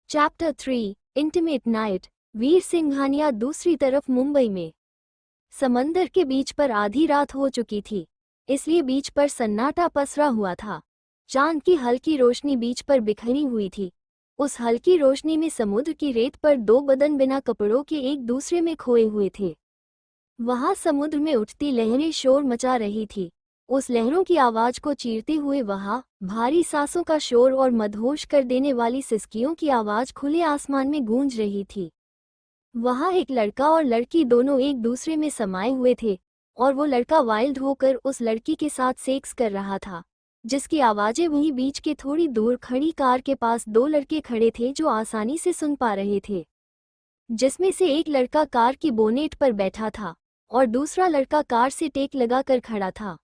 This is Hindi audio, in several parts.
Chapter 3 intimate night. Veer Singhania दूसरी तरफ मुंबई में। समंदर के बीच पर आधी रात हो चुकी थी, इसलिए बीच पर सन्नाटा पसरा हुआ था। चांद की हल्की रोशनी बीच पर बिखरी हुई थी। उस हल्की रोशनी में समुद्र की रेत पर दो बदन बिना कपड़ों के एक दूसरे में खोए हुए थे। वहां समुद्र में उठती लहरें शोर मचा रही थी। उस लहरों की आवाज को चीरते हुए वहां भारी सांसों का शोर और मदहोश कर देने वाली सिसकियों की आवाज खुले आसमान में गूंज रही थी। वहां एक लड़का और लड़की दोनों एक दूसरे में समाये हुए थे, और वो लड़का वाइल्ड होकर उस लड़की के साथ सेक्स कर रहा था, जिसकी आवाजें वहीं बीच के थोड़ी दूर खड़ी कार के पास दो लड़के खड़े थे जो आसानी से सुन पा रहे थे। जिसमें से एक लड़का कार की बोनेट पर बैठा था और दूसरा लड़का कार से टेक लगाकर खड़ा था।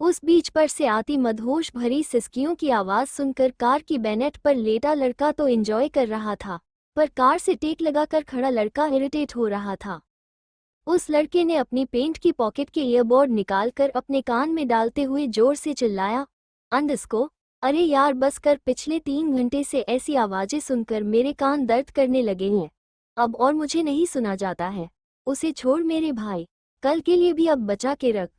उस बीच पर से आती मदहोश भरी सिसकियों की आवाज सुनकर कार की बैनेट पर लेटा लड़का तो एंजॉय कर रहा था, पर कार से टेक लगाकर खड़ा लड़का इरिटेट हो रहा था। उस लड़के ने अपनी पेंट की पॉकेट के ईयरबड निकालकर अपने कान में डालते हुए जोर से चिल्लाया, अंडस्को, अरे यार बस कर, पिछले 3 घंटे से ऐसी आवाजें सुनकर मेरे कान दर्द करने लगे हैं। अब और मुझे नहीं सुना जाता है। उसे छोड़ मेरे भाई, कल के लिए भी अब बचा के रख।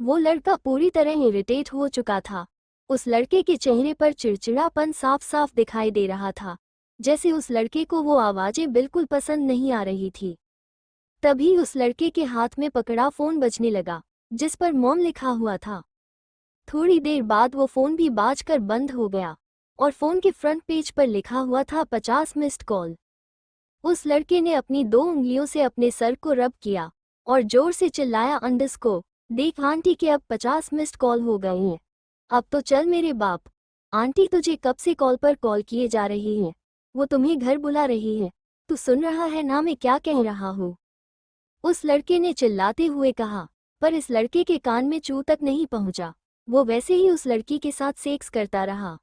वो लड़का पूरी तरह इरिटेट हो चुका था। उस लड़के के चेहरे पर चिड़चिड़ापन साफ साफ दिखाई दे रहा था, जैसे उस लड़के को वो आवाजें बिल्कुल पसंद नहीं आ रही थी। तभी उस लड़के के हाथ में पकड़ा फोन बजने लगा, जिस पर मॉम लिखा हुआ था। थोड़ी देर बाद वो फोन भी बाजकर बंद हो गया और फोन के फ्रंट पेज पर लिखा हुआ था 50 मिस्ड कॉल। उस लड़के ने अपनी 2 उंगलियों से अपने सर को रब किया और जोर से चिल्लाया, अंडस्को, देख आंटी के अब 50 मिस्ड कॉल हो गए हैं। अब तो चल मेरे बाप, आंटी तुझे कब से कॉल पर कॉल किए जा रही हैं। वो तुम्हें घर बुला रही है। तू सुन रहा है ना मैं क्या कह रहा हूँ? उस लड़के ने चिल्लाते हुए कहा, पर इस लड़के के कान में चू तक नहीं पहुंचा। वो वैसे ही उस लड़की के साथ सेक्स करता रहा।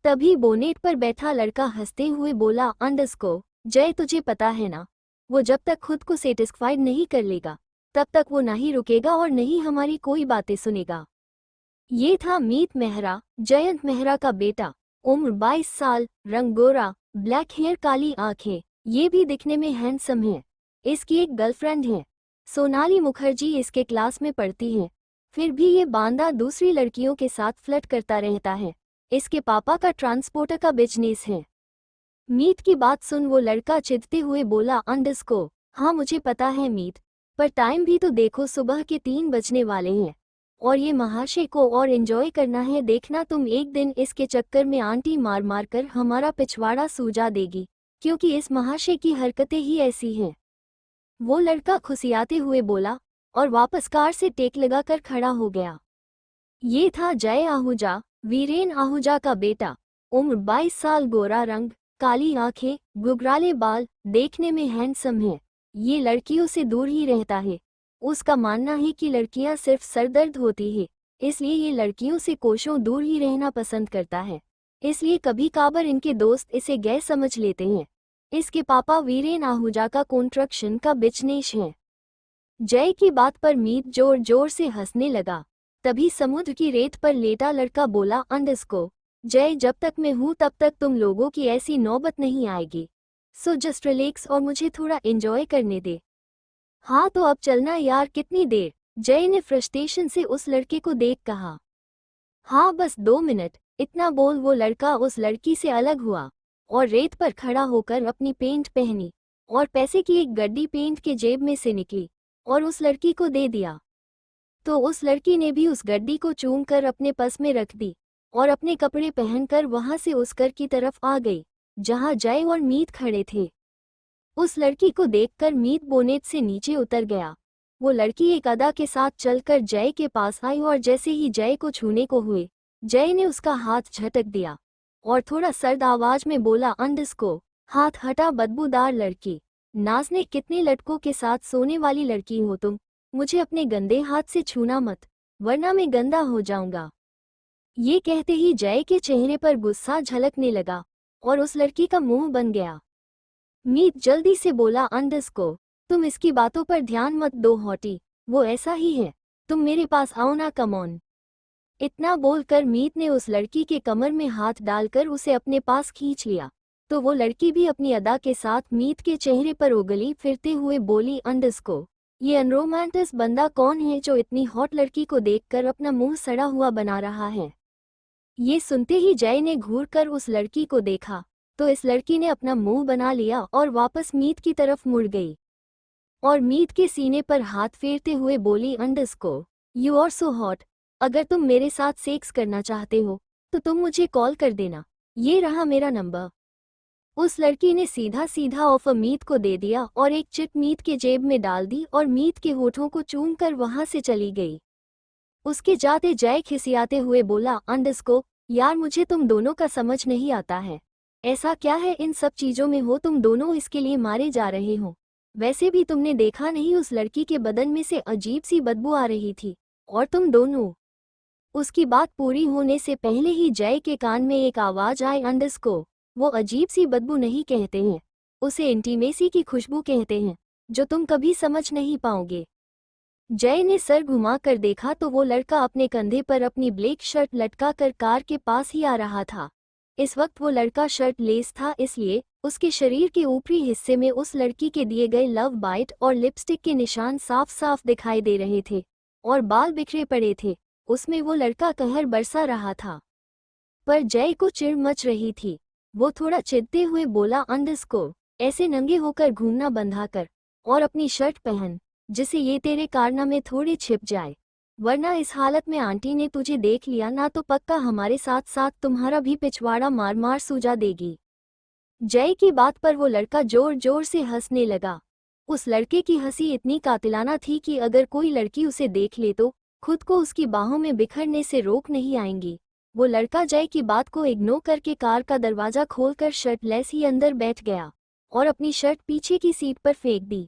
तभी बोनेट पर बैठा लड़का हंसते हुए बोला, अंडस्को, जय तुझे पता है ना, वो जब तक खुद को सेटिस्फाइड नहीं कर लेगा तब तक वो ना ही रुकेगा और न ही हमारी कोई बातें सुनेगा। ये था मीत मेहरा, जयंत मेहरा का बेटा। उम्र 22 साल, रंग गोरा, ब्लैक हेयर, काली आंखें। ये भी दिखने में हैंडसम है। इसकी एक गर्लफ्रेंड है, सोनाली मुखर्जी, इसके क्लास में पढ़ती है। फिर भी ये बांदा दूसरी लड़कियों के साथ फ्लर्ट करता रहता है। इसके पापा का ट्रांसपोर्टर का बिजनेस है। मीत की बात सुन वो लड़का चिढ़ते हुए बोला, अंडस्को, हाँ मुझे पता है मीत, पर टाइम भी तो देखो, सुबह के 3 बजने वाले हैं और ये महाशय को और एंजॉय करना है। देखना तुम एक दिन इसके चक्कर में आंटी मार मार कर हमारा पिछवाड़ा सूजा देगी, क्योंकि इस महाशय की हरकतें ही ऐसी हैं। वो लड़का खुसियाते हुए बोला और वापस कार से टेक लगाकर खड़ा हो गया। ये था जय आहूजा, वीरेन आहूजा का बेटा। उम्र 22 साल, गोरा रंग, काली आंखें, गुगराले बाल, देखने में हैंडसम है। ये लड़कियों से दूर ही रहता है। उसका मानना है कि लड़कियां सिर्फ सरदर्द होती है, इसलिए ये लड़कियों से कोसों दूर ही रहना पसंद करता है। इसलिए कभी काबर इनके दोस्त इसे गैर समझ लेते हैं। इसके पापा वीरेन आहूजा का कंस्ट्रक्शन का बिजनेस है। जय की बात पर मीत जोर जोर से हंसने लगा। तभी समुद्र की रेत पर लेटा लड़का बोला, अंडस्को, जय, जब तक मैं हूं तब तक तुम लोगों की ऐसी नौबत नहीं आएगी। सो जस्ट रिलैक्स और मुझे थोड़ा एंजॉय करने दे। हाँ तो अब चलना यार, कितनी देर? जय ने फ्रस्ट्रेशन से उस लड़के को देख कहा। हाँ बस 2 मिनट। इतना बोल वो लड़का उस लड़की से अलग हुआ और रेत पर खड़ा होकर अपनी पेंट पहनी और पैसे की एक गड्डी पेंट के जेब में से निकली और उस लड़की को दे दिया। तो उस लड़की ने भी उस गड्डी को चूम कर अपने पर्स में रख दी और अपने कपड़े पहनकर वहां से उस घर की तरफ आ गई जहां जय और मीत खड़े थे। उस लड़की को देखकर मीत बोनेट से नीचे उतर गया। वो लड़की एक अदा के साथ चलकर जय के पास आई और जैसे ही जय को छूने को हुए, जय ने उसका हाथ झटक दिया और थोड़ा सर्द आवाज में बोला, अंडस्को, हाथ हटा बदबूदार लड़की। नाज़ने कितने लड़कों के साथ सोने वाली लड़की हो तुम। मुझे अपने गंदे हाथ से छूना मत, वरना मैं गंदा हो जाऊंगा। ये कहते ही जय के चेहरे पर गुस्सा झलकने लगा और उस लड़की का मुंह बन गया। मीत जल्दी से बोला, अंडस्को, तुम इसकी बातों पर ध्यान मत दो हॉटी, वो ऐसा ही है। तुम मेरे पास आओ ना, कम ऑन। इतना बोलकर मीत ने उस लड़की के कमर में हाथ डालकर उसे अपने पास खींच लिया तो वो लड़की भी अपनी अदा के साथ मीत के चेहरे पर उंगली फिरते हुए बोली, अंडरस्को, ये अनरोमांटिक बंदा कौन है जो इतनी हॉट लड़की को देखकर अपना मुंह सड़ा हुआ बना रहा है। ये सुनते ही जय ने घूरकर उस लड़की को देखा तो इस लड़की ने अपना मुंह बना लिया और वापस मीत की तरफ मुड़ गई और मीत के सीने पर हाथ फेरते हुए बोली, अंडरस्को, यू आर सो हॉट, अगर तुम मेरे साथ सेक्स करना चाहते हो तो तुम मुझे कॉल कर देना, ये रहा मेरा नंबर। उस लड़की ने सीधा सीधा ऑफर मीत को दे दिया और एक चिट मीत के जेब में डाल दी और मीत के होठों को चूमकर वहां से चली गई। उसके जाते जय खिसियाते हुए बोला, अंडरस्को, यार मुझे तुम दोनों का समझ नहीं आता है, ऐसा क्या है इन सब चीजों में हो तुम दोनों इसके लिए मारे जा रहे हो। वैसे भी तुमने देखा नहीं उस लड़की के बदन में से अजीब सी बदबू आ रही थी और तुम दोनों। उसकी बात पूरी होने से पहले ही जय के कान में एक आवाज आई, अंडरस्को, वो अजीब सी बदबू नहीं कहते हैं, उसे इंटीमेसी की खुशबू कहते हैं जो तुम कभी समझ नहीं पाओगे। जय ने सर घुमा कर देखा तो वो लड़का अपने कंधे पर अपनी ब्लैक शर्ट लटका कर कार के पास ही आ रहा था। इस वक्त वो लड़का शर्ट लेस था, इसलिए उसके शरीर के ऊपरी हिस्से में उस लड़की के दिए गए लव बाइट और लिपस्टिक के निशान साफ साफ दिखाई दे रहे थे और बाल बिखरे पड़े थे। उसमें वो लड़का कहर बरसा रहा था। पर जय को चिढ़ मच रही थी। वो थोड़ा चिढ़ते हुए बोला, अंडरस्को, ऐसे नंगे होकर घूमना बंधा कर और अपनी शर्ट पहन जिससे ये तेरे कारनामे थोड़े छिप जाए, वरना इस हालत में आंटी ने तुझे देख लिया ना तो पक्का हमारे साथ साथ तुम्हारा भी पिछवाड़ा मार मार सूजा देगी। जय की बात पर वो लड़का जोर जोर से हंसने लगा। उस लड़के की हंसी इतनी कातिलाना थी कि अगर कोई लड़की उसे देख ले तो खुद को उसकी बाहों में बिखरने से रोक नहीं आएंगी। वो लड़का जय की बात को इग्नोर करके कार का दरवाजा खोलकर शर्टलेस ही अंदर बैठ गया और अपनी शर्ट पीछे की सीट पर फेंक दी,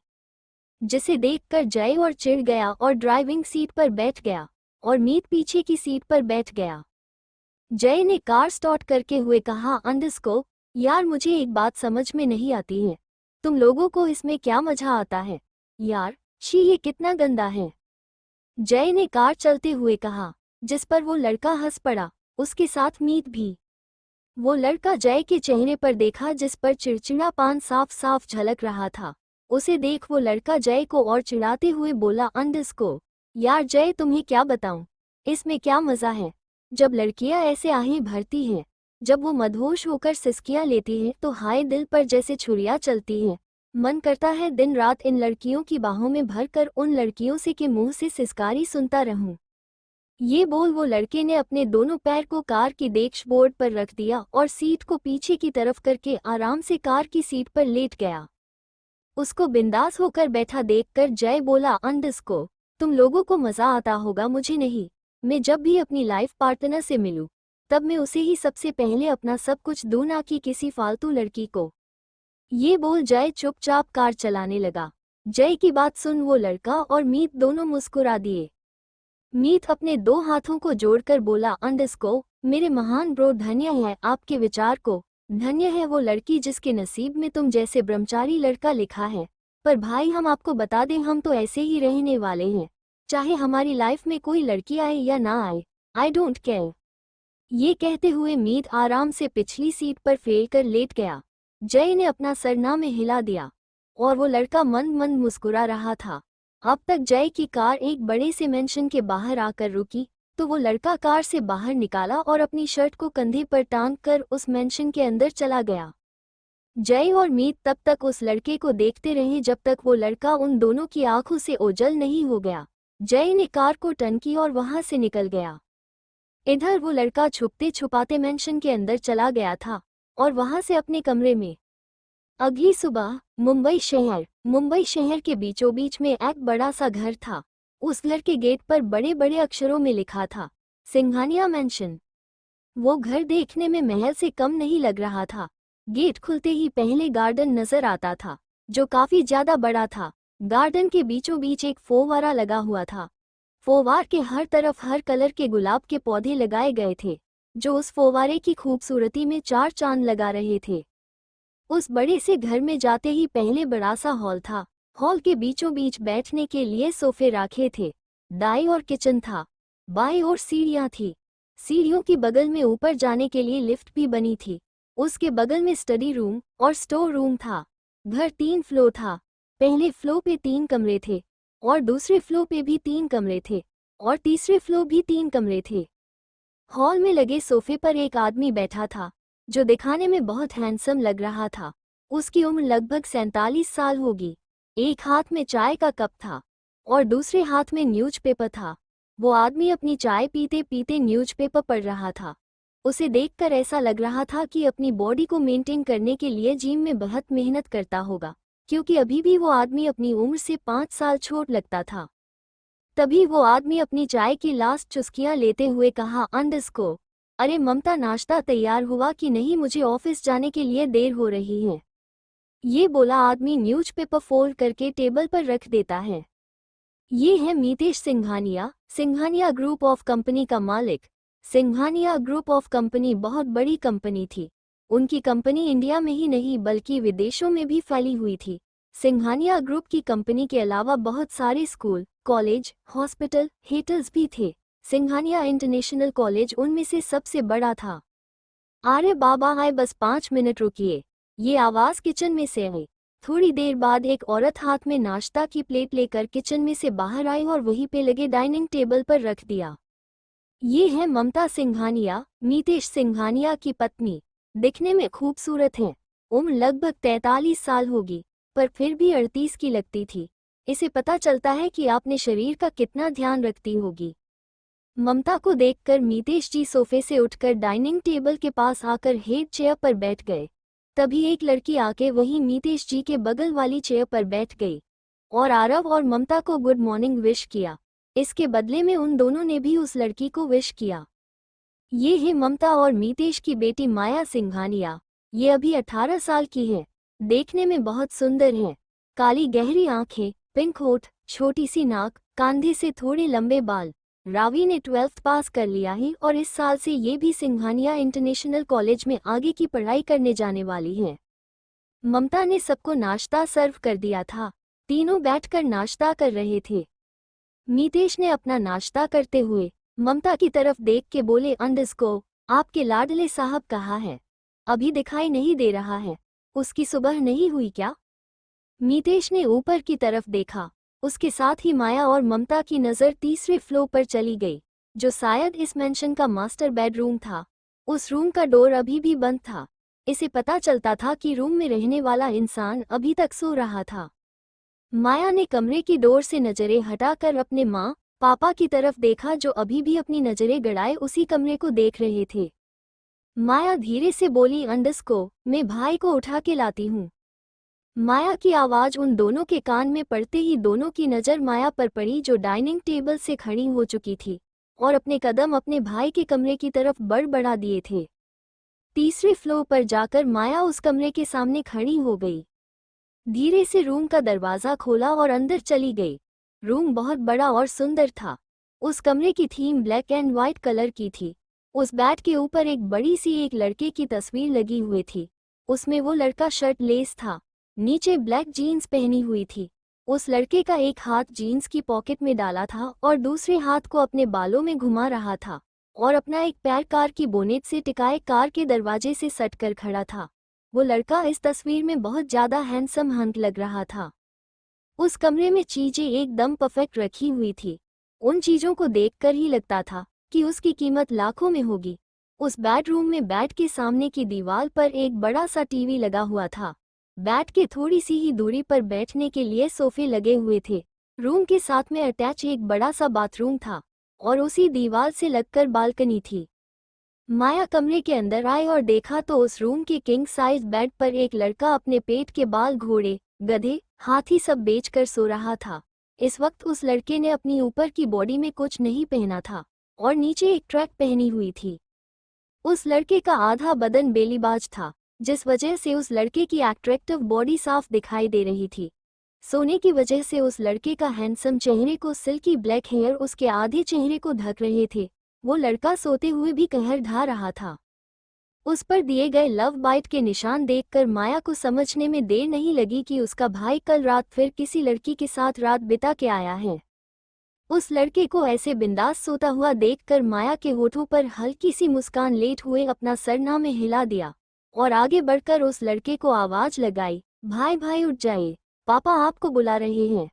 जिसे देखकर जय और चिढ़ गया और ड्राइविंग सीट पर बैठ गया और मीत पीछे की सीट पर बैठ गया। जय ने कार स्टार्ट करके हुए कहा, अंडरस्को, यार मुझे एक बात समझ में नहीं आती है, तुम लोगों को इसमें क्या मजा आता है यार, शी ये कितना गंदा है। जय ने कार चलते हुए कहा, जिस पर वो लड़का हंस पड़ा, उसके साथ मीत भी। वो लड़का जय के चेहरे पर देखा जिस पर चिड़चिड़ापन साफ साफ झलक रहा था। उसे देख वो लड़का जय को और चिढ़ाते हुए बोला, अंडरस्को, यार जय तुम्हें क्या बताऊं, इसमें क्या मजा है। जब लड़कियां ऐसे आहें भरती हैं, जब वो मदहोश होकर सिसकियां लेती हैं तो हाय दिल पर जैसे छुरियां चलती हैं। मन करता है दिन रात इन लड़कियों की बाहों में भरकर उन लड़कियों से के मुंह से सिसकारी सुनता रहूं। ये बोल वो लड़के ने अपने दोनों पैर को कार की डैशबोर्ड पर रख दिया और सीट को पीछे की तरफ करके आराम से कार की सीट पर लेट गया। उसको बिंदास होकर बैठा देखकर जय बोला, अंडरस्को, तुम लोगों को मजा आता होगा, मुझे नहीं। मैं जब भी अपनी लाइफ पार्टनर से मिलूं तब मैं उसे ही सबसे पहले अपना सब कुछ दूं, ना कि किसी फालतू लड़की को। ये बोल जय चुपचाप कार चलाने लगा। जय की बात सुन वो लड़का और मीत दोनों मुस्कुरा दिए। मीत अपने दो हाथों को जोड़कर बोला, अंडरस्को, मेरे महान ब्रो, धन्य है आपके विचार को, धन्य है वो लड़की जिसके नसीब में तुम जैसे ब्रह्मचारी लड़का लिखा है। पर भाई हम आपको बता दें, हम तो ऐसे ही रहने वाले हैं, चाहे हमारी लाइफ में कोई लड़की आए या ना आए, आई डोंट केयर। ये कहते हुए मीत आराम से पिछली सीट पर फेर लेट गया। जय ने अपना सरना में हिला दिया और वो लड़का मंद मंद मुस्कुरा रहा था। अब तक जय की कार एक बड़े से मेंशन के बाहर आकर रुकी तो वो लड़का कार से बाहर निकाला और अपनी शर्ट को कंधे पर टांग कर उस मेंशन के अंदर चला गया। जय और मीत तब तक उस लड़के को देखते रहे जब तक वो लड़का उन दोनों की आंखों से ओझल नहीं हो गया। जय ने कार को टर्न की और वहां से निकल गया। इधर वो लड़का छुपते छुपाते मेंशन के अंदर चला गया था और वहां से अपने कमरे में। अगली सुबह मुंबई शहर के बीचों बीच में एक बड़ा सा घर था। उस घर के गेट पर बड़े बड़े अक्षरों में लिखा था, सिंघानिया मेंशन। वो घर देखने में महल से कम नहीं लग रहा था। गेट खुलते ही पहले गार्डन नजर आता था जो काफी ज्यादा बड़ा था। गार्डन के बीचों बीच एक फव्वारा लगा हुआ था। फव्वार के हर तरफ हर कलर के गुलाब के पौधे लगाए गए थे जो उस फव्वारे की खूबसूरती में चार चांद लगा रहे थे। उस बड़े से घर में जाते ही पहले बड़ा सा हॉल था। हॉल के बीचों बीच बैठने के लिए सोफे रखे थे। दाईं ओर किचन था, बाईं ओर सीढ़ियां थी। सीढ़ियों की बगल में ऊपर जाने के लिए लिफ्ट भी बनी थी। उसके बगल में स्टडी रूम और स्टोर रूम था। घर 3 फ्लोर था। पहले फ्लोर पे 3 कमरे थे और दूसरे फ्लोर पे भी 3 कमरे थे और तीसरे फ्लोर भी 3 कमरे थे। हॉल में लगे सोफे पर एक आदमी बैठा था जो दिखाने में बहुत हैंडसम लग रहा था। उसकी उम्र लगभग 47 साल होगी। एक हाथ में चाय का कप था और दूसरे हाथ में न्यूज़पेपर था। वो आदमी अपनी चाय पीते पीते न्यूज़पेपर पढ़ रहा था। उसे देखकर ऐसा लग रहा था कि अपनी बॉडी को मेंटेन करने के लिए जिम में बहुत मेहनत करता होगा, क्योंकि अभी भी वो आदमी अपनी उम्र से 5 साल छोट लगता था। तभी वो आदमी अपनी चाय की लास्ट चुस्कियां लेते हुए कहा, अंडरस्को, अरे ममता, नाश्ता तैयार हुआ कि नहीं? मुझे ऑफिस जाने के लिए देर हो रही है। ये बोला आदमी न्यूज़पेपर फोल्ड करके टेबल पर रख देता है। ये है Mitesh Singhania, Singhania group of company का मालिक। सिंघानिया ग्रुप ऑफ कंपनी बहुत बड़ी कंपनी थी। उनकी कंपनी इंडिया में ही नहीं बल्कि विदेशों में भी फैली हुई थी। सिंघानिया ग्रुप की कंपनी के अलावा बहुत सारे स्कूल, कॉलेज, हॉस्पिटल, थिएटर्स भी थे। सिंघानिया इंटरनेशनल कॉलेज उनमें से सबसे बड़ा था। अरे बाबा आए, बस 5 मिनट रुकिए। ये आवाज़ किचन में से आई। थोड़ी देर बाद एक औरत हाथ में नाश्ता की प्लेट लेकर किचन में से बाहर आई और वहीं पे लगे डाइनिंग टेबल पर रख दिया। ये है ममता सिंघानिया, मीतेश सिंघानिया की पत्नी। दिखने में खूबसूरत हैं। उम्र लगभग 43 साल होगी, पर फिर भी 38 की लगती थी। इसे पता चलता है कि आपने शरीर का कितना ध्यान रखती होगी। ममता को देखकर मीतेश जी सोफे से उठकर डाइनिंग टेबल के पास आकर हेड चेयर पर बैठ गए। तभी एक लड़की आके वहीं मीतेश जी के बगल वाली चेयर पर बैठ गई और आरव और ममता को गुड मॉर्निंग विश किया। इसके बदले में उन दोनों ने भी उस लड़की को विश किया। ये है ममता और मीतेश की बेटी माया सिंघानिया। ये अभी 18 साल की है। देखने में बहुत सुंदर है। काली गहरी आंखें, पिंक होठ, छोटी सी नाक, कंधे से थोड़े लंबे बाल। रावी ने 12th पास कर लिया है और इस साल से ये भी सिंघानिया इंटरनेशनल कॉलेज में आगे की पढ़ाई करने जाने वाली है। ममता ने सबको नाश्ता सर्व कर दिया था। तीनों बैठकर नाश्ता कर रहे थे। मीतेश ने अपना नाश्ता करते हुए ममता की तरफ देख के बोले, अंडरस्को, आपके लाडले साहब कहाँ है? अभी दिखाई नहीं दे रहा है। उसकी सुबह नहीं हुई क्या? मीतेश ने ऊपर की तरफ देखा। उसके साथ ही माया और ममता की नज़र तीसरे फ्लोर पर चली गई, जो शायद इस मेंशन का मास्टर बेडरूम था। उस रूम का डोर अभी भी बंद था। इसे पता चलता था कि रूम में रहने वाला इंसान अभी तक सो रहा था। माया ने कमरे की डोर से नजरें हटाकर अपने माँ पापा की तरफ देखा, जो अभी भी अपनी नजरें गड़ाए उसी कमरे को देख रहे थे। माया धीरे से बोली, अंडरस्को, मैं भाई को उठा के लाती हूँ। माया की आवाज़ उन दोनों के कान में पड़ते ही दोनों की नज़र माया पर पड़ी, जो डाइनिंग टेबल से खड़ी हो चुकी थी और अपने कदम अपने भाई के कमरे की तरफ बढ़ा दिए थे। तीसरे फ्लोर पर जाकर माया उस कमरे के सामने खड़ी हो गई। धीरे से रूम का दरवाज़ा खोला और अंदर चली गई। रूम बहुत बड़ा और सुंदर था। उस कमरे की theme black and white colour की थी। उस बेड के ऊपर एक बड़ी सी एक लड़के की तस्वीर लगी हुई थी। उसमें वो लड़का शर्ट लेस था, नीचे ब्लैक जीन्स पहनी हुई थी। उस लड़के का एक हाथ जीन्स की पॉकेट में डाला था और दूसरे हाथ को अपने बालों में घुमा रहा था और अपना एक पैर कार की बोनेट से टिकाए कार के दरवाजे से सट कर खड़ा था। वो लड़का इस तस्वीर में बहुत ज़्यादा हैंडसम हंट लग रहा था। उस कमरे में चीजें एकदम परफेक्ट रखी हुई थी। उन चीजों को देखकर ही लगता था कि उसकी कीमत लाखों में होगी। उस बेडरूम में बेड के सामने की दीवार पर एक बड़ा सा टीवी लगा हुआ था। बेड के थोड़ी सी ही दूरी पर बैठने के लिए सोफे लगे हुए थे। रूम के साथ में अटैच एक बड़ा सा बाथरूम था और उसी दीवार से लगकर बालकनी थी। माया कमरे के अंदर आई और देखा तो उस रूम के किंग साइज बेड पर एक लड़का अपने पेट के बाल, घोड़े, गधे, हाथी सब बेचकर सो रहा था। इस वक्त उस लड़के ने अपनी ऊपर की बॉडी में कुछ नहीं पहना था और नीचे एक ट्रैक पहनी हुई थी। उस लड़के का आधा बदन बेलीबाज था, जिस वजह से उस लड़के की अट्रैक्टिव बॉडी साफ दिखाई दे रही थी। सोने की वजह से उस लड़के का हैंडसम चेहरे को सिल्की ब्लैक हेयर उसके आधे चेहरे को ढक रहे थे। वो लड़का सोते हुए भी कहर ढा रहा था। उस पर दिए गए लव बाइट के निशान देखकर माया को समझने में देर नहीं लगी कि उसका भाई कल रात फिर किसी लड़की के साथ रात बिता के आया है। उस लड़के को ऐसे बिंदास सोता हुआ देखकर माया के होठों पर हल्की सी मुस्कान लेट हुए अपना सरनामे हिला दिया और आगे बढ़कर उस लड़के को आवाज लगाई, भाई भाई उठ जाइए, पापा आपको बुला रहे हैं।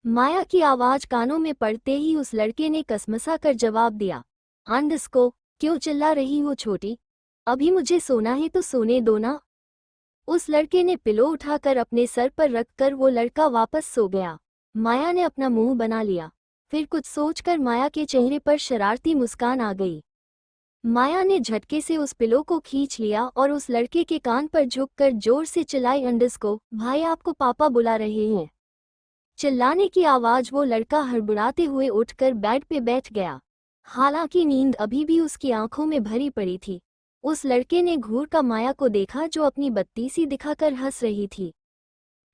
माया की आवाज कानों में पड़ते ही उस लड़के ने कसमसा कर जवाब दिया, अंडस्को, क्यों चिल्ला रही हो छोटी, अभी मुझे सोना है तो सोने दो ना। उस लड़के ने पिलो उठाकर अपने सर पर रखकर वो लड़का वापस सो गया। माया ने अपना मुंह बना लिया, फिर कुछ सोचकर माया के चेहरे पर शरारती मुस्कान आ गई। माया ने झटके से उस पिलो को खींच लिया और उस लड़के के कान पर झुककर जोर से चिल्लाई, अंडस्को, भाई आपको पापा बुला रहे हैं। चिल्लाने की आवाज वो लड़का हड़बड़ाते हुए उठकर बेड पे बैठ गया। हालांकि नींद अभी भी उसकी आंखों में भरी पड़ी थी। उस लड़के ने घूर कर माया को देखा जो अपनी बत्तीसी दिखाकर हंस रही थी।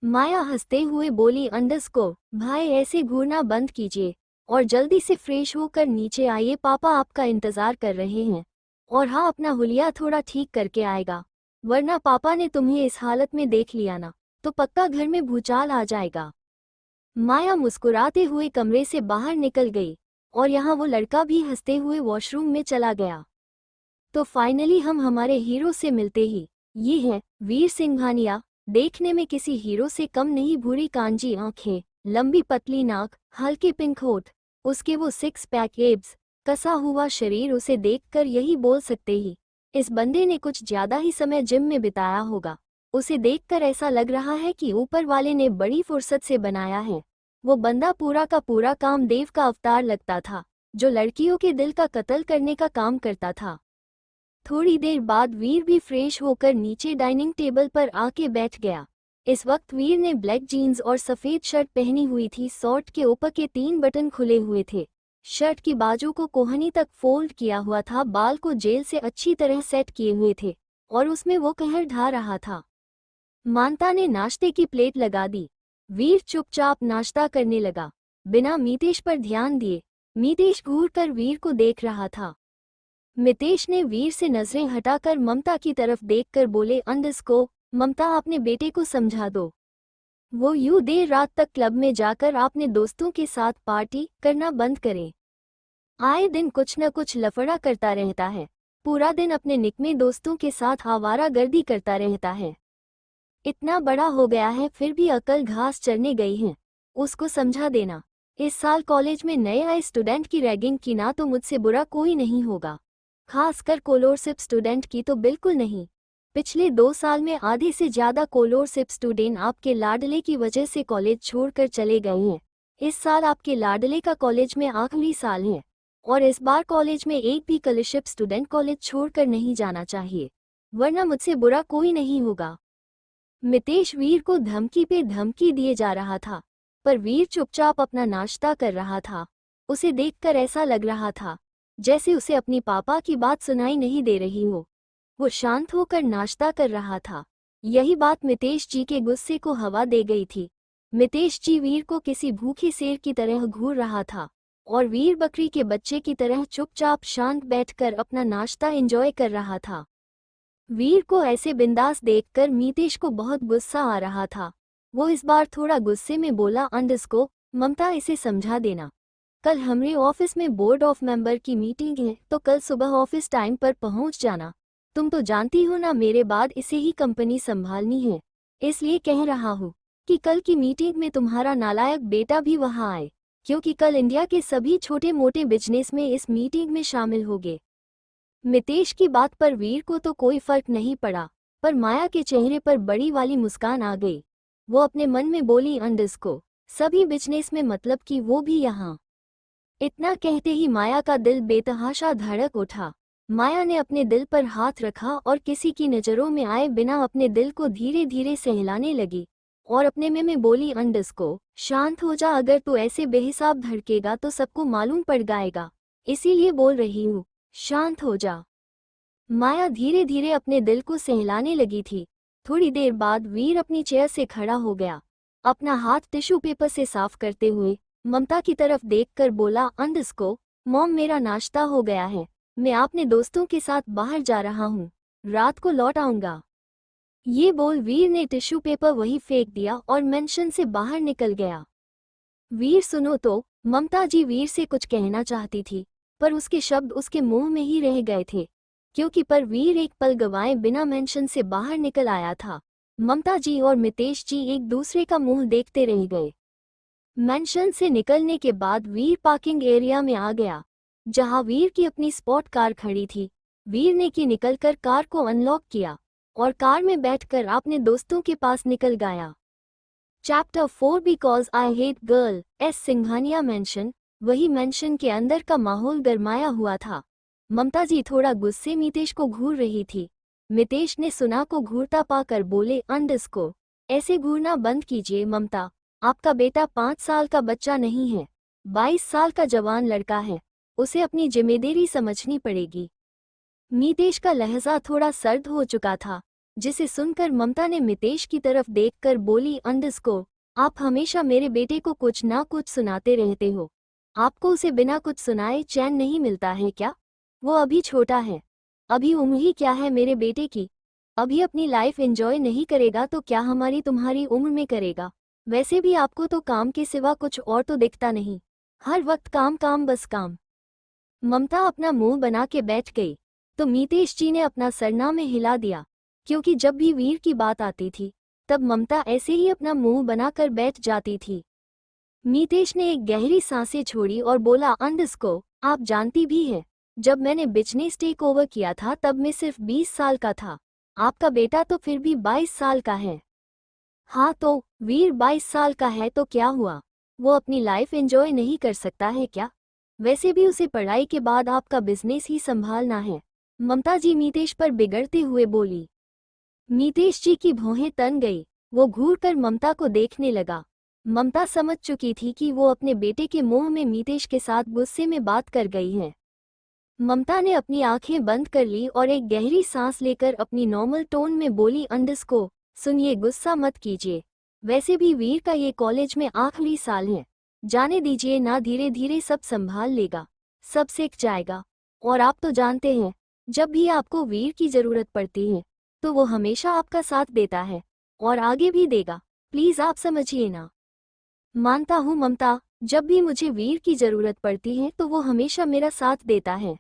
माया हंसते हुए बोली, अंडस्को, भाई ऐसे घूरना बंद कीजिए और जल्दी से फ्रेश होकर नीचे आइए, पापा आपका इंतजार कर रहे हैं। और हाँ, अपना हुलिया थोड़ा ठीक करके आएगा, वरना पापा ने तुम्हें इस हालत में देख लिया ना तो पक्का घर में भूचाल आ जाएगा। माया मुस्कुराते हुए कमरे से बाहर निकल गई और यहाँ वो लड़का भी हंसते हुए वॉशरूम में चला गया। तो फाइनली हम हमारे हीरो से मिलते ही, ये है वीर सिंघानिया। देखने में किसी हीरो से कम नहीं, भूरी कांजी आंखें, लंबी पतली नाक, हल्के पिंक होठ, उसके वो 6 पैक एब्स, कसा हुआ शरीर, उसे देखकर यही बोल सकते ही इस बंदे ने कुछ ज्यादा ही समय जिम में बिताया होगा। उसे देखकर ऐसा लग रहा है कि ऊपर वाले ने बड़ी फुर्सत से बनाया है। वो बंदा पूरा का पूरा कामदेव का अवतार लगता था, जो लड़कियों के दिल का कत्ल करने का काम करता था। थोड़ी देर बाद वीर भी फ्रेश होकर नीचे डाइनिंग टेबल पर आके बैठ गया। इस वक्त वीर ने ब्लैक जीन्स और सफ़ेद शर्ट पहनी हुई थी। शर्ट के ऊपर के 3 बटन खुले हुए थे। शर्ट की बाजू को कोहनी तक फोल्ड किया हुआ था। बाल को जेल से अच्छी तरह सेट किए हुए थे और उसमें वो कहर ढा रहा था। मानता ने नाश्ते की प्लेट लगा दी। वीर चुपचाप नाश्ता करने लगा, बिना मितेश पर ध्यान दिए। मितेश घूरकर वीर को देख रहा था। मितेश ने वीर से नजरें हटाकर ममता की तरफ देखकर बोले, अंडस्को, ममता अपने बेटे को समझा दो। वो यूं देर रात तक क्लब में जाकर अपने दोस्तों के साथ पार्टी करना बंद करे। आए दिन कुछ न कुछ लफड़ा करता रहता है। पूरा दिन अपने निकमे दोस्तों के साथ आवारागर्दी करता रहता है। इतना बड़ा हो गया है फिर भी अकल घास चरने गई है। उसको समझा देना। इस साल कॉलेज में नए आए स्टूडेंट की रैगिंग की ना तो मुझसे बुरा कोई नहीं होगा, खासकर कोलोरशिप स्टूडेंट की तो बिल्कुल नहीं। पिछले 2 साल में आधे से ज्यादा कोलोरशिप स्टूडेंट आपके लाडले की वजह से कॉलेज छोड़कर चले गए हैं। इस साल आपके लाडले का कॉलेज में आखिरी साल है और इस बार कॉलेज में एक भी कोलोरशिप स्टूडेंट कॉलेज छोड़कर नहीं जाना चाहिए, वरना मुझसे बुरा कोई नहीं होगा। मितेश वीर को धमकी पे धमकी दिए जा रहा था, पर वीर चुपचाप अपना नाश्ता कर रहा था। उसे देखकर ऐसा लग रहा था जैसे उसे अपनी पापा की बात सुनाई नहीं दे रही हो। वो शांत होकर नाश्ता कर रहा था। यही बात मितेश जी के गुस्से को हवा दे गई थी। मितेश जी वीर को किसी भूखे शेर की तरह घूर रहा था और वीर बकरी के बच्चे की तरह चुपचाप शांत बैठकर अपना नाश्ता एंजॉय कर रहा था। वीर को ऐसे बिंदास देखकर मितेश को बहुत गुस्सा आ रहा था। वो इस बार थोड़ा गुस्से में बोला, अंडस्को, ममता इसे समझा देना। कल हमारे ऑफिस में बोर्ड ऑफ मेंबर की मीटिंग है तो कल सुबह ऑफिस टाइम पर पहुंच जाना। तुम तो जानती हो ना, मेरे बाद इसे ही कंपनी संभालनी है, इसलिए कह रहा हूँ कि कल की मीटिंग में तुम्हारा नालायक बेटा भी वहां आए, क्योंकि कल इंडिया के सभी छोटे मोटे बिजनेस में इस मीटिंग में शामिल होंगे। मितेश की बात पर वीर को तो कोई फर्क नहीं पड़ा, पर माया के चेहरे पर बड़ी वाली मुस्कान आ गई। वो अपने मन में बोली, अंडस्को, सभी बिजनेस में मतलब कि वो भी यहाँ। इतना कहते ही माया का दिल बेतहाशा धड़क उठा। माया ने अपने दिल पर हाथ रखा और किसी की नज़रों में आए बिना अपने दिल को धीरे धीरे सहलाने लगी और अपने में बोली, अंडस्को, शांत हो जा, अगर तू ऐसे बेहिसाब धड़केगा तो सबको मालूम पड़ जाएगा, इसीलिए बोल रही हूँ, शांत हो जा। माया धीरे धीरे अपने दिल को सहलाने लगी थी। थोड़ी देर बाद वीर अपनी चेयर से खड़ा हो गया। अपना हाथ टिश्यू पेपर से साफ करते हुए ममता की तरफ देखकर बोला, अंडस्को, मॉम मेरा नाश्ता हो गया है, मैं अपने दोस्तों के साथ बाहर जा रहा हूँ, रात को लौट आऊंगा। ये बोल वीर ने टिश्यू पेपर वहीं फेंक दिया और मेंशन से बाहर निकल गया। वीर सुनो तो, ममता जी वीर से कुछ कहना चाहती थी पर उसके शब्द उसके मुंह में ही रह गए थे। क्योंकि पर वीर एक पल गवाए बिना मेंशन से बाहर निकल आया था। ममता जी और मितेश जी एक दूसरे का मुंह देखते रह गए। मेंशन से निकलने के बाद वीर पार्किंग एरिया में आ गया, जहां वीर की अपनी स्पॉट कार खड़ी थी। वीर ने की निकलकर कार को अनलॉक किया और कार में बैठकर अपने दोस्तों के पास निकल गया। Chapter 4 because I hate girl S Singhania mention. वही मेंशन के अंदर का माहौल गरमाया हुआ था। ममता जी थोड़ा गुस्से मितेश को घूर रही थी। मितेश ने सुना को घूरता पाकर बोले, अंडरस्को ऐसे घूरना बंद कीजिए ममता, आपका बेटा 5 साल का बच्चा नहीं है, 22 साल का जवान लड़का है, उसे अपनी जिम्मेदारी समझनी पड़ेगी। मितेश का लहजा थोड़ा सर्द हो चुका था, जिसे सुनकर ममता ने मितेश की तरफ देखकर बोली, अंडरस्को आप हमेशा मेरे बेटे को कुछ ना कुछ सुनाते रहते हो, आपको उसे बिना कुछ सुनाए चैन नहीं मिलता है क्या? वो अभी छोटा है, अभी उम्र ही क्या है मेरे बेटे की, अभी अपनी लाइफ एंजॉय नहीं करेगा तो क्या हमारी तुम्हारी उम्र में करेगा? वैसे भी आपको तो काम के सिवा कुछ और तो दिखता नहीं, हर वक्त काम काम बस काम। ममता अपना मुंह बना के बैठ गई तो मितेश जी ने अपना सरना में हिला दिया, क्योंकि जब भी वीर की बात आती थी तब ममता ऐसे ही अपना मुंह बनाकर बैठ जाती थी। मितेश ने एक गहरी सांसें छोड़ी और बोला, अंडरस्को आप जानती भी है, जब मैंने बिजनेस टेक ओवर किया था तब मैं सिर्फ 20 साल का था, आपका बेटा तो फिर भी 22 साल का है। हाँ तो वीर 22 साल का है तो क्या हुआ, वो अपनी लाइफ एंजॉय नहीं कर सकता है क्या? वैसे भी उसे पढ़ाई के बाद आपका बिजनेस ही संभालना है। ममता जी मितेश पर बिगड़ते हुए बोली। मितेश जी की भौहें तन गई, वो घूर कर ममता को देखने लगा। ममता समझ चुकी थी कि वो अपने बेटे के मुंह में मितेश के साथ गुस्से में बात कर गई है। ममता ने अपनी आंखें बंद कर ली और एक गहरी सांस लेकर अपनी नॉर्मल टोन में बोली, अंडरस्को सुनिए, गुस्सा मत कीजिए, वैसे भी वीर का ये कॉलेज में आखिरी साल है, जाने दीजिए ना, धीरे धीरे सब संभाल लेगा, सब सीख जाएगा। और आप तो जानते हैं, जब भी आपको वीर की जरूरत पड़ती है तो वो हमेशा आपका साथ देता है और आगे भी देगा, प्लीज आप समझिए ना। मानता हूँ ममता, जब भी मुझे वीर की जरूरत पड़ती है तो वो हमेशा मेरा साथ देता है,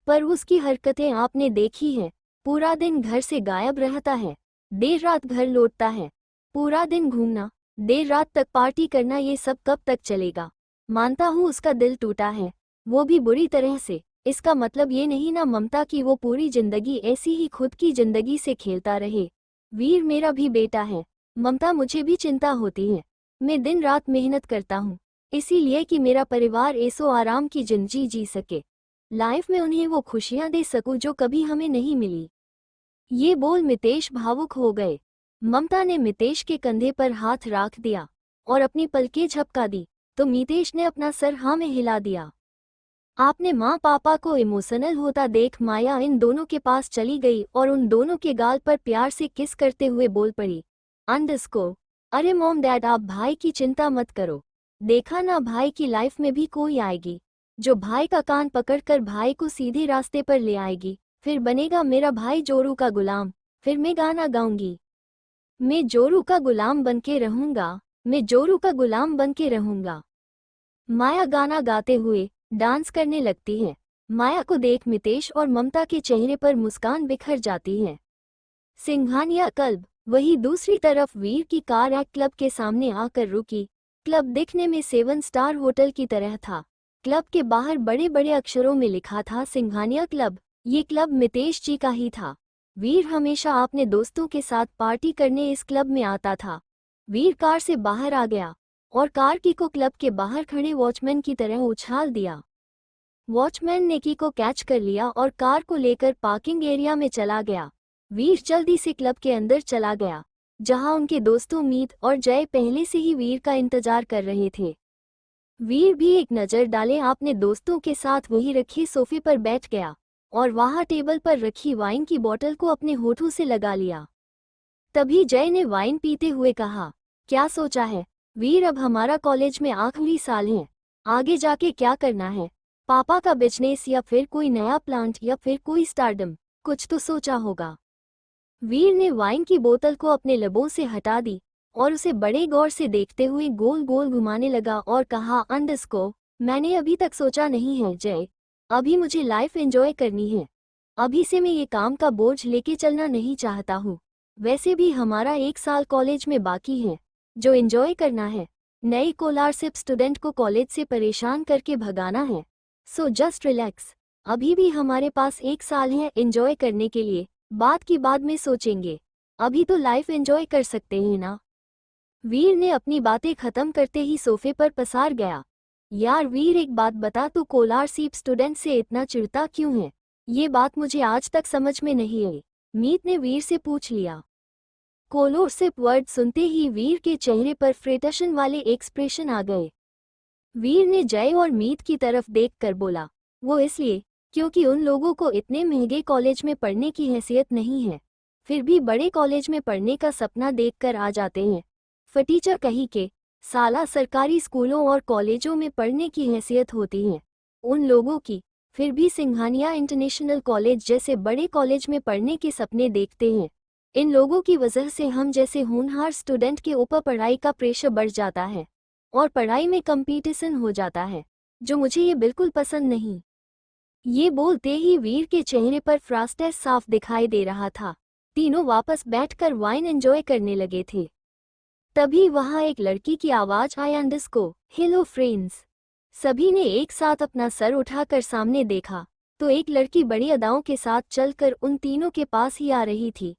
पर उसकी हरकतें आपने देखी है, पूरा दिन घर से गायब रहता है, देर रात घर लौटता है, पूरा दिन घूमना, देर रात तक पार्टी करना, ये सब कब तक चलेगा? मानता हूँ उसका दिल टूटा है, वो भी बुरी तरह से, इसका मतलब ये नहीं ना ममता कि वो पूरी जिंदगी ऐसी ही खुद की जिंदगी से खेलता रहे। वीर मेरा भी बेटा है ममता, मुझे भी चिंता होती है, मैं दिन रात मेहनत करता हूँ इसीलिए कि मेरा परिवार ऐसो आराम की जिंदगी जी सके, लाइफ में उन्हें वो खुशियां दे सकूं जो कभी हमें नहीं मिली। ये बोल मितेश भावुक हो गए। ममता ने मितेश के कंधे पर हाथ रख दिया और अपनी पलकें झपका दी तो मितेश ने अपना सर हाँ में हिला दिया। आपने माँ पापा को इमोशनल होता देख माया इन दोनों के पास चली गई और उन दोनों के गाल पर प्यार से किस करते हुए बोल पड़ी, अंडरस्को अरे मॉम डैड आप भाई की चिंता मत करो, देखा ना भाई की लाइफ में भी कोई आएगी जो भाई का कान पकड़कर भाई को सीधे रास्ते पर ले आएगी, फिर बनेगा मेरा भाई जोरू का गुलाम, फिर मैं गाना गाऊंगी, मैं जोरू का गुलाम बनके रहूंगा, मैं जोरू का गुलाम बनके रहूंगा। माया गाना गाते हुए डांस करने लगती है। माया को देख मितेश और ममता के चेहरे पर मुस्कान बिखर जाती है। सिंघानिया क्लब। वही दूसरी तरफ वीर की कार एक क्लब के सामने आकर रुकी। क्लब दिखने में 7 स्टार होटल की तरह था। क्लब के बाहर बड़े बड़े अक्षरों में लिखा था सिंघानिया क्लब। ये क्लब मितेश जी का ही था। वीर हमेशा अपने दोस्तों के साथ पार्टी करने इस क्लब में आता था। वीर कार से बाहर आ गया और कार की को क्लब के बाहर खड़े वॉचमैन की तरह उछाल दिया। वॉचमैन ने की को कैच कर लिया और कार को लेकर पार्किंग एरिया में चला गया। वीर जल्दी से क्लब के अंदर चला गया, जहां उनके दोस्तों मीत और जय पहले से ही वीर का इंतजार कर रहे थे। वीर भी एक नज़र डाले अपने दोस्तों के साथ वही रखे सोफे पर बैठ गया और वहां टेबल पर रखी वाइन की बोतल को अपने होठों से लगा लिया। तभी जय ने वाइन पीते हुए कहा, क्या सोचा है वीर, अब हमारा कॉलेज में आखिरी साल है, आगे जाके क्या करना है? पापा का बिजनेस या फिर कोई नया प्लांट या फिर कोई स्टारडम, कुछ तो सोचा होगा। वीर ने वाइन की बोतल को अपने लबों से हटा दी और उसे बड़े गौर से देखते हुए गोल गोल घुमाने लगा और कहा, अंडरस्को मैंने अभी तक सोचा नहीं है जय, अभी मुझे लाइफ एंजॉय करनी है, अभी से मैं ये काम का बोझ लेके चलना नहीं चाहता हूँ। वैसे भी हमारा 1 साल कॉलेज में बाकी है जो एंजॉय करना है। नई स्कॉलरशिप स्टूडेंट को कॉलेज से परेशान करके भगाना है। So just relax. अभी भी हमारे पास 1 साल है एंजॉय करने के लिए, बात की बाद में सोचेंगे। अभी तो लाइफ एंजॉय कर सकते हैं ना। वीर ने अपनी बातें खत्म करते ही सोफे पर पसार गया। यार वीर, एक बात बता, तू स्कॉलरशिप स्टूडेंट से इतना चिढ़ता क्यों है? ये बात मुझे आज तक समझ में नहीं आई। मीत ने वीर से पूछ लिया। स्कॉलरशिप वर्ड सुनते ही वीर के चेहरे पर फ्रस्ट्रेशन वाले एक्सप्रेशन आ गए। वीर ने जय और मीत की तरफ देखकर बोला, वो इसलिए क्योंकि उन लोगों को इतने महंगे कॉलेज में पढ़ने की हैसियत नहीं है, फिर भी बड़े कॉलेज में पढ़ने का सपना देखकर आ जाते हैं। फटीचर कही के साला सरकारी स्कूलों और कॉलेजों में पढ़ने की हैसियत होती है उन लोगों की, फिर भी सिंघानिया इंटरनेशनल कॉलेज जैसे बड़े कॉलेज में पढ़ने के सपने देखते हैं। इन लोगों की वजह से हम जैसे होनहार स्टूडेंट के ऊपर पढ़ाई का प्रेशर बढ़ जाता है और पढ़ाई में कंपटीशन हो जाता है, जो मुझे ये बिल्कुल पसंद नहीं। ये बोलते ही वीर के चेहरे पर फ्रस्ट्रेशन साफ दिखाई दे रहा था। तीनों वापस बैठकर वाइन एंजॉय करने लगे थे। तभी वहां एक लड़की की आवाज आई, अंडरस्को हेलो फ्रेंड्स। सभी ने एक साथ अपना सर उठाकर सामने देखा तो एक लड़की बड़ी अदाओं के साथ चलकर उन तीनों के पास ही आ रही थी।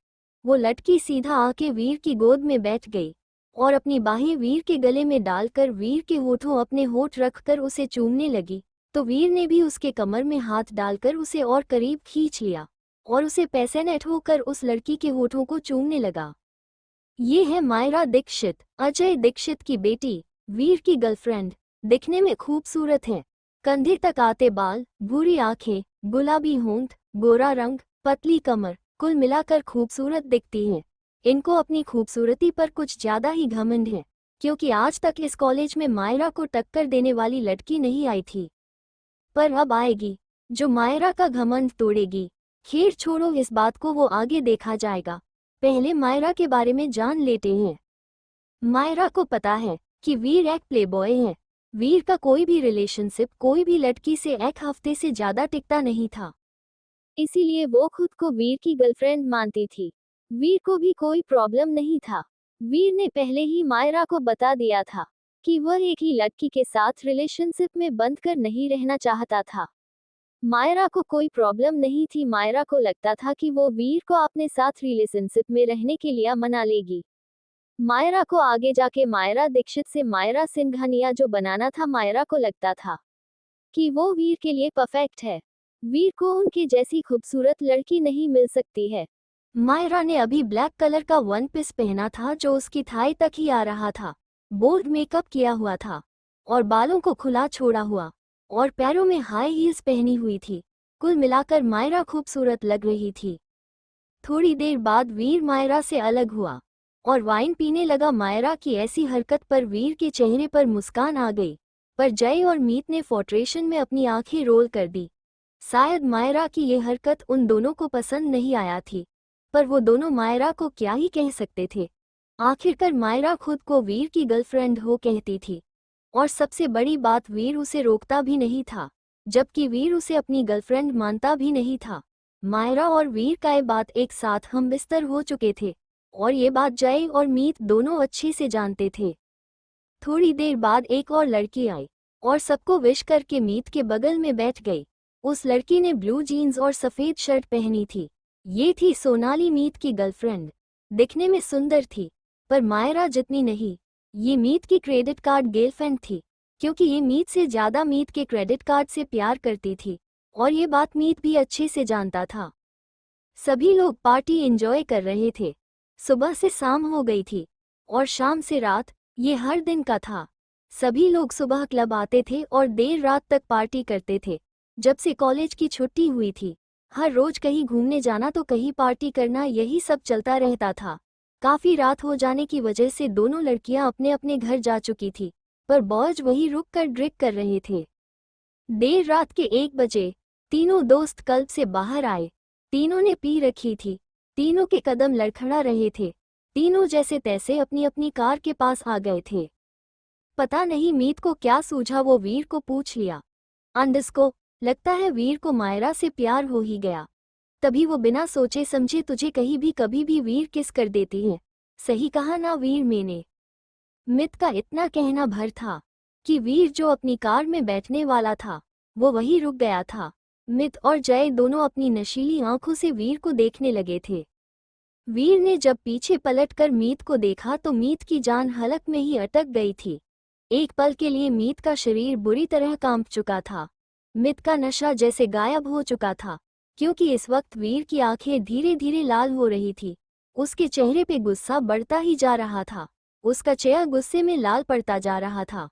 वो लड़की सीधा आके वीर की गोद में बैठ गई और अपनी बाहें वीर के गले में डालकर वीर के होठों अपने होठ रखकर उसे चूमने लगी। तो वीर ने भी उसके कमर में हाथ डालकर उसे और करीब खींच लिया और उसे पैसेनेट होकर उस लड़की के होठों को चूमने लगा। ये है मायरा दीक्षित, अजय दीक्षित की बेटी, वीर की गर्लफ्रेंड। दिखने में खूबसूरत है, कंधे तक आते बाल, भूरी आंखें, गुलाबी होंठ, गोरा रंग, पतली कमर, कुल मिलाकर खूबसूरत दिखती हैं। इनको अपनी खूबसूरती पर कुछ ज्यादा ही घमंड है, क्योंकि आज तक इस कॉलेज में मायरा को टक्कर देने वाली लड़की नहीं आई थी। पर अब आएगी जो मायरा का घमंड तोड़ेगी। खैर छोड़ो इस बात को, वो आगे देखा जाएगा। पहले मायरा के बारे में जान लेते हैं। मायरा को पता है कि वीर एक प्लेबॉय है। वीर का कोई भी रिलेशनशिप कोई भी लड़की से एक हफ्ते से ज्यादा टिकता नहीं था, इसीलिए वो खुद को वीर की गर्लफ्रेंड मानती थी। वीर को भी कोई प्रॉब्लम नहीं था। वीर ने पहले ही मायरा को बता दिया था कि वह एक ही लड़की के साथ रिलेशनशिप में बंद कर नहीं रहना चाहता था। मायरा को कोई प्रॉब्लम नहीं थी। मायरा को लगता था कि वो वीर को अपने साथ रिलेशनशिप में रहने के लिए मना लेगी। मायरा को आगे जाके मायरा दीक्षित से मायरा सिंघानिया जो बनाना था। मायरा को लगता था कि वो वीर के लिए परफेक्ट है। वीर को उनके जैसी खूबसूरत लड़की नहीं मिल सकती है। मायरा ने अभी ब्लैक कलर का वन पीस पहना था जो उसकी थाई तक ही आ रहा था। बोल्ड मेकअप किया हुआ था और बालों को खुला छोड़ा हुआ और पैरों में हाई हील्स पहनी हुई थी। कुल मिलाकर मायरा खूबसूरत लग रही थी। थोड़ी देर बाद वीर मायरा से अलग हुआ और वाइन पीने लगा। मायरा की ऐसी हरकत पर वीर के चेहरे पर मुस्कान आ गई, पर जय और मीत ने फ्रस्ट्रेशन में अपनी आंखें रोल कर दी। शायद मायरा की ये हरकत उन दोनों को पसंद नहीं आया थी, पर वो दोनों मायरा को क्या ही कह सकते थे। आखिरकार मायरा खुद को वीर की गर्लफ्रेंड हो कहती थी और सबसे बड़ी बात, वीर उसे रोकता भी नहीं था, जबकि वीर उसे अपनी गर्लफ्रेंड मानता भी नहीं था। मायरा और वीर का ये बात एक साथ हम बिस्तर हो चुके थे और ये बात जय और मीत दोनों अच्छे से जानते थे। थोड़ी देर बाद एक और लड़की आई और सबको विश करके मीत के बगल में बैठ गई। उस लड़की ने ब्लू जीन्स और सफेद शर्ट पहनी थी। ये थी सोनाली, मीत की गर्लफ्रेंड। दिखने में सुंदर थी, पर मायरा जितनी नहीं। ये मीत की क्रेडिट कार्ड गर्लफ्रेंड थी, क्योंकि ये मीत से ज्यादा मीत के क्रेडिट कार्ड से प्यार करती थी और ये बात मीत भी अच्छे से जानता था। सभी लोग पार्टी एंजॉय कर रहे थे। सुबह से शाम हो गई थी और शाम से रात, ये हर दिन का था। सभी लोग सुबह क्लब आते थे और देर रात तक पार्टी करते थे। जब से कॉलेज की छुट्टी हुई थी, हर रोज कहीं घूमने जाना तो कहीं पार्टी करना, यही सब चलता रहता था। काफी रात हो जाने की वजह से दोनों लड़कियां अपने अपने घर जा चुकी थी, पर बॉयज वहीं रुक कर ड्रिंक कर रहे थे। देर रात के 1 बजे तीनों दोस्त क्लब से बाहर आए। तीनों ने पी रखी थी, तीनों के कदम लड़खड़ा रहे थे। तीनों जैसे तैसे अपनी अपनी कार के पास आ गए थे। पता नहीं मीत को क्या सूझा, वो वीर को पूछ लिया, अंडस्को लगता है वीर को मायरा से प्यार हो ही गया। तभी वो बिना सोचे समझे तुझे कहीं भी कभी भी वीर किस कर देती है। सही कहा ना वीर मैंने। मित का इतना कहना भर था कि वीर जो अपनी कार में बैठने वाला था वो वहीं रुक गया था। मित और जय दोनों अपनी नशीली आंखों से वीर को देखने लगे थे। वीर ने जब पीछे पलटकर मीत को देखा तो मीत की जान हलक में ही अटक गई थी। एक पल के लिए मीत का शरीर बुरी तरह कांप चुका था। मित का नशा जैसे गायब हो चुका था, क्योंकि इस वक्त वीर की आंखें धीरे धीरे लाल हो रही थी। उसके चेहरे पे गुस्सा बढ़ता ही जा रहा था। उसका चेहरा गुस्से में लाल पड़ता जा रहा था।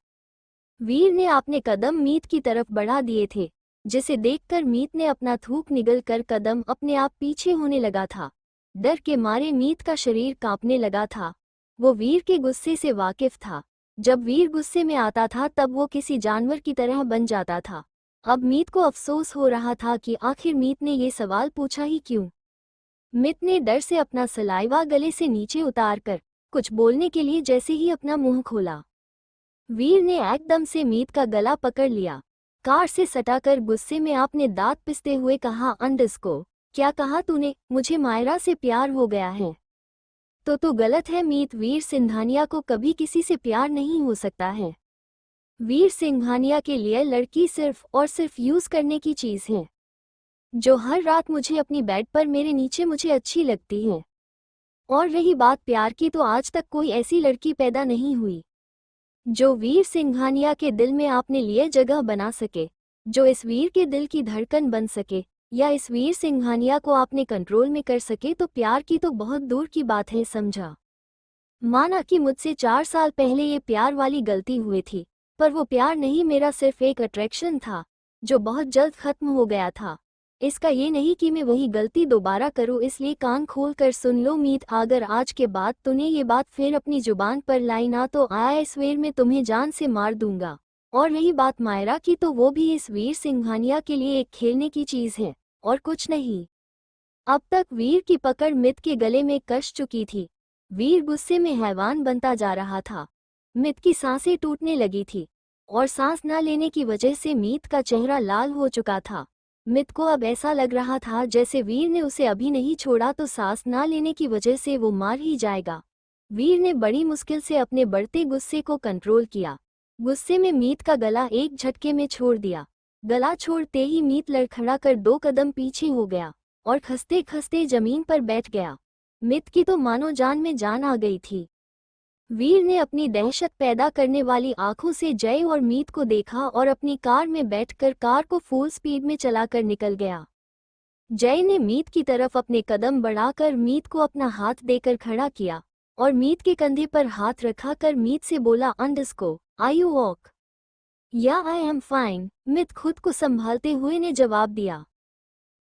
वीर ने अपने कदम मीत की तरफ बढ़ा दिए थे, जिसे देखकर मीत ने अपना थूक निगल कर कदम अपने आप पीछे होने लगा था। डर के मारे मीत का शरीर कांपने लगा था। वो वीर के गुस्से से वाकिफ था। जब वीर गुस्से में आता था तब वो किसी जानवर की तरह बन जाता था। अब मीत को अफसोस हो रहा था कि आखिर मीत ने ये सवाल पूछा ही क्यों। मित ने डर से अपना सलाइवा गले से नीचे उतारकर कुछ बोलने के लिए जैसे ही अपना मुंह खोला, वीर ने एकदम से मीत का गला पकड़ लिया। कार से सटाकर गुस्से में आपने दांत पिसते हुए कहा, अंडस्को, क्या कहा तूने? मुझे मायरा से प्यार हो गया है। तो गलत है मीत, वीर सिंघानिया को कभी किसी से प्यार नहीं हो सकता है। वीर सिंघानिया के लिए लड़की सिर्फ और सिर्फ यूज करने की चीज है, जो हर रात मुझे अपनी बेड पर मेरे नीचे मुझे अच्छी लगती है। और रही बात प्यार की, तो आज तक कोई ऐसी लड़की पैदा नहीं हुई जो वीर सिंघानिया के दिल में आपने लिए जगह बना सके, जो इस वीर के दिल की धड़कन बन सके या इस वीर सिंघानिया को आपने कंट्रोल में कर सके। तो प्यार की तो बहुत दूर की बात है, समझा। माना कि मुझसे 4 साल पहले ये प्यार वाली गलती हुई थी, पर वो प्यार नहीं, मेरा सिर्फ एक अट्रैक्शन था जो बहुत जल्द खत्म हो गया था। इसका ये नहीं कि मैं वही गलती दोबारा करूं, इसलिए कान खोल कर सुन लो मीत, अगर आज के बाद तूने ये बात फिर अपनी जुबान पर लाई ना तो आया इस वेर में तुम्हें जान से मार दूंगा। और रही बात मायरा की, तो वो भी इस वीर सिंघानिया के लिए एक खेलने की चीज है और कुछ नहीं। अब तक वीर की पकड़ मित के गले में कस चुकी थी। वीर गुस्से में हैवान बनता जा रहा था। मित की सांसें टूटने लगी थी और सांस न लेने की वजह से मीत का चेहरा लाल हो चुका था। मित को अब ऐसा लग रहा था जैसे वीर ने उसे अभी नहीं छोड़ा तो सांस न लेने की वजह से वो मार ही जाएगा। वीर ने बड़ी मुश्किल से अपने बढ़ते गुस्से को कंट्रोल किया। गुस्से में मीत का गला एक झटके में छोड़ दिया। गला छोड़ते ही मीत लड़खड़ा कर 2 कदम पीछे हो गया और खसते खसते जमीन पर बैठ गया। मित की तो मानो जान में जान आ गई थी। वीर ने अपनी दहशत पैदा करने वाली आंखों से जय और मीत को देखा और अपनी कार में बैठकर कार को फुल स्पीड में चलाकर निकल गया। जय ने मीत की तरफ अपने कदम बढ़ाकर मीत को अपना हाथ देकर खड़ा किया और मीत के कंधे पर हाथ रखाकर मीत से बोला, अंडस्को, आर यू वॉक? या आई एम फाइन, मित खुद को संभालते हुए ने जवाब दिया।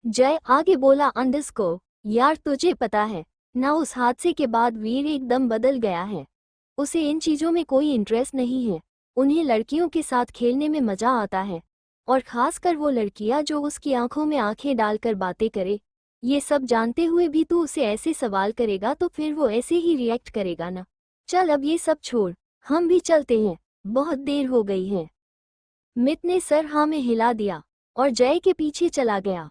जय आगे बोला, अंडस्को, यार तुझे पता है ना, उस हादसे के बाद वीर एकदम बदल गया है। उसे इन चीज़ों में कोई इंटरेस्ट नहीं है। उन्हें लड़कियों के साथ खेलने में मज़ा आता है, और ख़ासकर वो लड़कियां जो उसकी आंखों में आंखें डालकर बातें करे। ये सब जानते हुए भी तू उसे ऐसे सवाल करेगा तो फिर वो ऐसे ही रिएक्ट करेगा ना। चल अब ये सब छोड़, हम भी चलते हैं, बहुत देर हो गई है। मित ने सर हाँ में हिला दिया और जय के पीछे चला गया।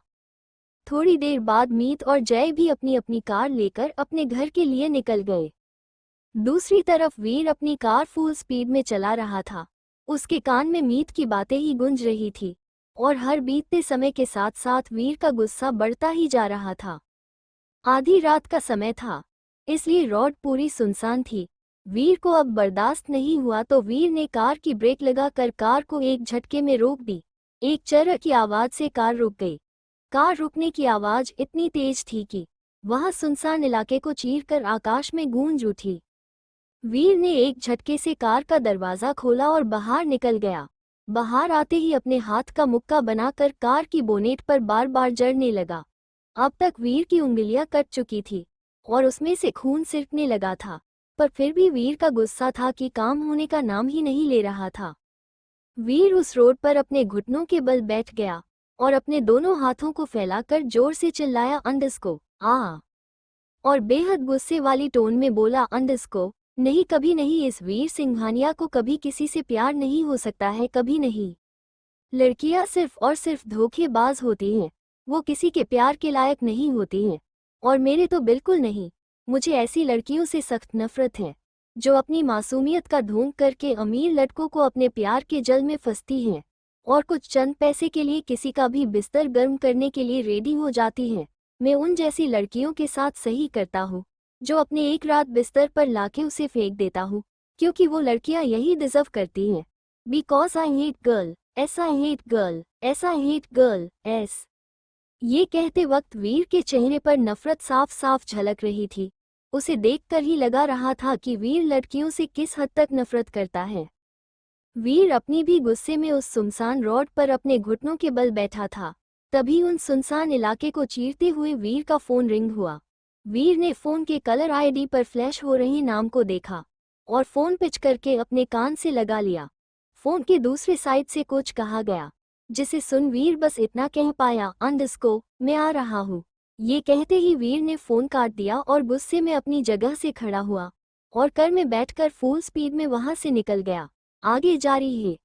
थोड़ी देर बाद मीत और जय भी अपनी अपनी कार लेकर अपने घर के लिए निकल गए। दूसरी तरफ वीर अपनी कार फुल स्पीड में चला रहा था। उसके कान में मीत की बातें ही गूंज रही थी और हर बीतते समय के साथ साथ वीर का गुस्सा बढ़ता ही जा रहा था। आधी रात का समय था, इसलिए रोड पूरी सुनसान थी। वीर को अब बर्दाश्त नहीं हुआ तो वीर ने कार की ब्रेक लगाकर कार को एक झटके में रोक दी। एक चर्र की आवाज से कार रुक गई। कार रुकने की आवाज इतनी तेज थी कि वहां सुनसान इलाके को चीरकर आकाश में गूंज उठी। वीर ने एक झटके से कार का दरवाजा खोला और बाहर निकल गया। बाहर आते ही अपने हाथ का मुक्का बनाकर कार की बोनेट पर बार बार जड़ने लगा। अब तक वीर की उंगलियां कट चुकी थी और उसमें से खून सिरकने लगा था, पर फिर भी वीर का गुस्सा था कि काम होने का नाम ही नहीं ले रहा था। वीर उस रोड पर अपने घुटनों के बल बैठ गया और अपने दोनों हाथों को फैलाकर जोर से चिल्लाया, अंडस्को, आ, और बेहद गुस्से वाली टोन में बोला, अंडस्को, नहीं, कभी नहीं। इस वीर सिंघानिया को कभी किसी से प्यार नहीं हो सकता है, कभी नहीं। लड़कियां सिर्फ और सिर्फ धोखेबाज होती हैं। वो किसी के प्यार के लायक नहीं होती हैं, और मेरे तो बिल्कुल नहीं। मुझे ऐसी लड़कियों से सख्त नफरत है जो अपनी मासूमियत का ढोंग करके अमीर लड़कों को अपने प्यार के जल में फंसती हैं और कुछ चंद पैसे के लिए किसी का भी बिस्तर गर्म करने के लिए रेडी हो जाती हैं। मैं उन जैसी लड़कियों के साथ सही करता हूँ जो अपने एक रात बिस्तर पर लाके उसे फेंक देता हूँ, क्योंकि वो लड़कियाँ यही डिजर्व करती हैं। बिकॉज आई हेट गर्ल, ऐसा हेट गर्ल, ऐसा हेट गर्ल एस। ये कहते वक्त वीर के चेहरे पर नफरत साफ साफ झलक रही थी। उसे देखकर ही लगा रहा था कि वीर लड़कियों से किस हद तक नफरत करता है। वीर अपनी भी गुस्से में उस सुनसान रोड पर अपने घुटनों के बल बैठा था। तभी उन सुनसान इलाके को चीरते हुए वीर का फोन रिंग हुआ। वीर ने फोन के कलर आईडी पर फ्लैश हो रही नाम को देखा और फोन पिच करके अपने कान से लगा लिया। फोन के दूसरे साइड से कुछ कहा गया, जिसे सुन वीर बस इतना कह पाया, अंडरस्को मैं आ रहा हूँ। ये कहते ही वीर ने फोन काट दिया और गुस्से में अपनी जगह से खड़ा हुआ और कार में बैठकर फुल स्पीड में वहां से निकल गया। आगे जारी है।